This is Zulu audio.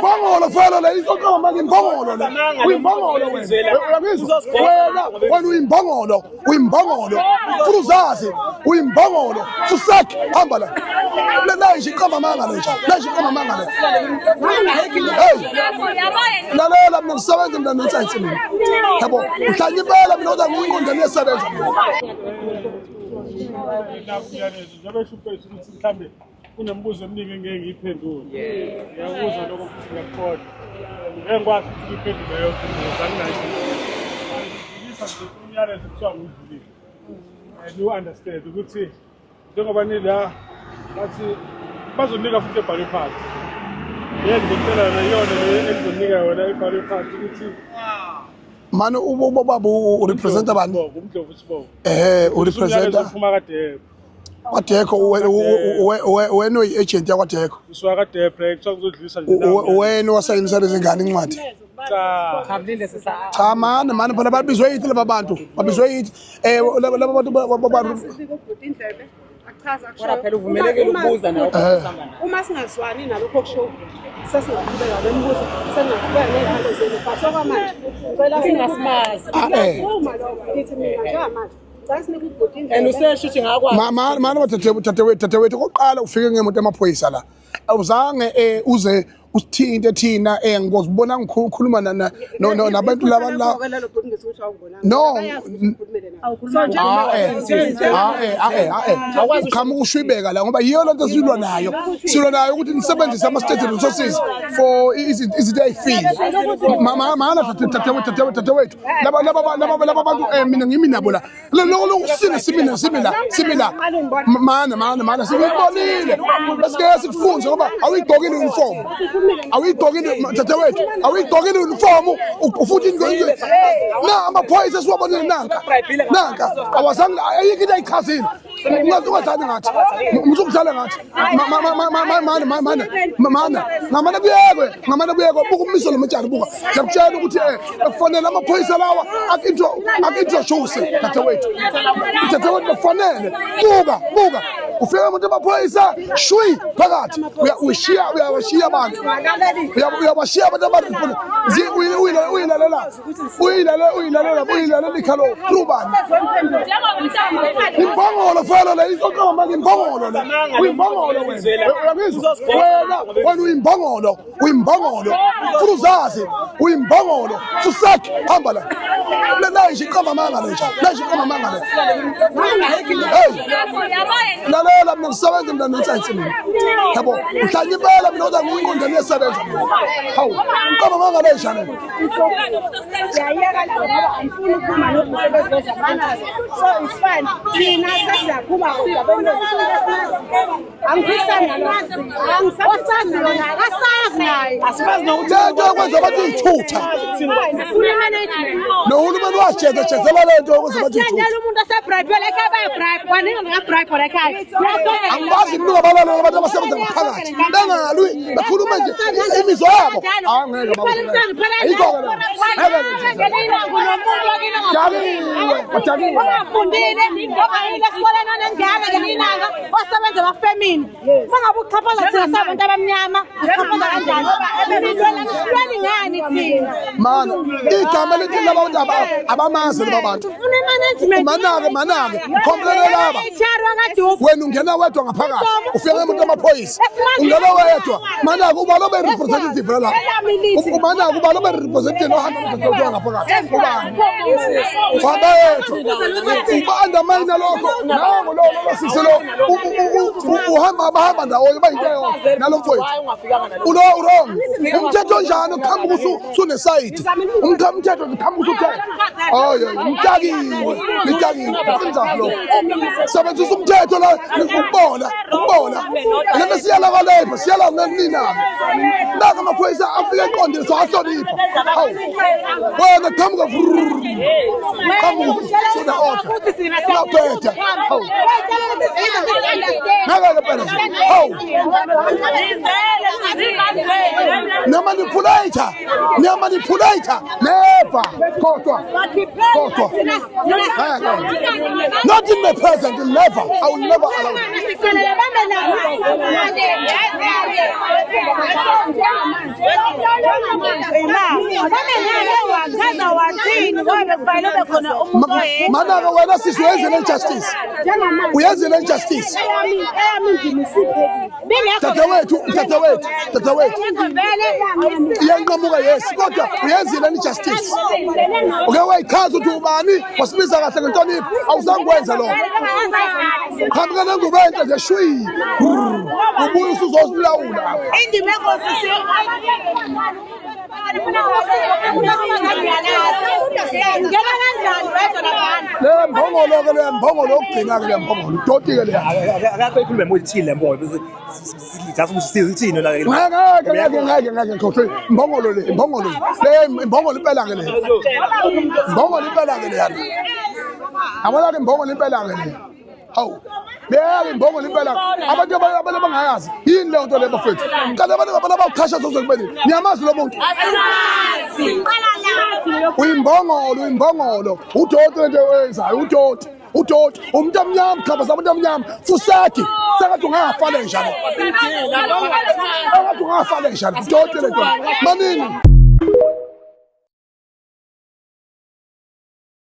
Uyimbongolo fela la izoqoma ngimbongolo la. Uyimbongolo wena. Wena uyimbongolo, uyimbongolo. Furuzazi, uyimbongolo. Fusak hamba la. La iqoma manga nje. La iqoma manga la. Hey. Lalela mina ngisebenza mina nensayitsi mina. Yabo, mhlanje impela mina uza ngiqonda nesebenza. Kunembuzo eminingi engeke ngiyiphendule. Ngiyakuzwa lokho futhi ngiyakukholwa. Ngeke ngikwazi ukuthi ngiphendule yonke into anginayo. Ngiyisa nje umyalezo kuthiwa ngudlulile. You understand ukuthi njengoba nila bathi bazonika futhi ebhale phansi. Yena ngicela yona le engizonika yona ebhale phansi ukuthi manje ubaba urepresenta abantu umdlovu Sibongo. Urepresenta uphuma kade Wadeko wena uyi-agent yakwadeko uswaka debreak kuzodlulisa nje wena wasayinisa lezi ngane incwadi cha mani phela babizwe yithi laba bantu babizwe yithi laba bantu achaza kusho phela uvumelekile ukubuza nawe uma singazwani nalokho kusho sesingaqhubeka nemibuzo sengaqhubeka nezihalo zenu but okwamanje ngicela singasimazi uma lokho ngithi mina njengamanje and useshuthi ngakwazi mani dadewethu kokuqala ufike ngemoto emaphoyisa la awuzange uze usithinte thina ngizibona ngikhuluma nabantu laba la no khama ukushwibeka la ngoba yiyo lento silwa nayo ukuthi nisebenzise ama-state resources for izinto ey'file mana dadewethu laba bantu mina ngimi nabo la lokusina simila mana sikubonile esike sikufunze ngoba awuyigqokile uniform awuyigqokile dadewethu awuyigqokile uniform futhi na amaphoyisa siwabonile nanka awazange ayikho into ayichazile ungathani ngathi umzukudlala ngathi ngamane kuyekwe buka umiso lomatshana buka ngiyakutshela ukuthi kufanele amaphoyisa lawa akintroduce dadewethu bafanele buka ufika umuntu amaphoyisa shwi phakathi uyawashiya abantu uyabashiya abantu abaripona uyilalela ikhalo trubani imbongolo fela la izoqoma ngimbongolo la uyimbongolo wena uyimbongolo furuzazi uyimbongolo fusak hamba la la iqoma manga nje la iqoma manga la lalela mina ngisebenza mina nensayitsi mina yabo mhlanje impela mina uza ngiqonda nesebenza hawu iqoma manga la ishane so it's fine thina sesiyakhuma kodwa asimazi nokuthi okwenza abantu iy'thutha nohulumeni wajezela lento okwenza abantu angibazi mnuka balalele abantu abasebenza ngaphakathi bengalwi bekhulume nje imizwa yabo osebenza abafemini mangabe uchaphazela thina sabantu abamnyama uchaphazela kanjani ngani thina mana igama lithi labantu abamazi laba bantu manake khomplele laba wena ungena wedwa ngaphakathi ufika ngemoto amaphoyisa ungena wedwa manake uba lobe representative la manake uba lobe representative ohamba ngaphakathi ubani wabethu uba-undermine lokho nango lo siselo bahamba ndawonye bayinto yonke nalo mfowethu wrong umthetho njani ukuhamba usunesayidi umthetho ukuhamba usuthetho mtakiwe lo sebenzisa umthetho la ukubona lena siyala kwalepha siyala nginina naka amaphoyisa afike eqondile so ahlonipha hawu wena qhamuka soda order ngaphetha hawu naka phela hawu Manipulator never kodwa not in the present never I will never allow it Mana wena sisi uyenzile injustice. Uyenzile injustice. Tatewethu. Iyanqamuka yes kodwa uyenzile injustice. Uke wayichaza ukuthi ubani wasibiza kahle ngentonipho awuzangikwenza lo. Khamba nanguba into nje shwi. Ubuye usuzozilawula. Indime ngosisi le mbongolo ogcina ke le mbongolo doti ke le akakho ikhulume molithile le mbongolo bese sithatha ukuthi sizithini la ke ngeke ngokho mbongolo le mbongolo impela ke le mbongolo impela ke le yana abona ke mbongolo impela ke le hawu beyake mbongolo impela abantu abangayazi yini le nto le bafethu kanti abantu abaqhasha zozokubeni niyamazi lo muntu uyimbongolo udoti into wenzayo udoti umuntu omnyama khaba sabantu omnyama fusaki sakathi ungafale njalo udoti le nto manini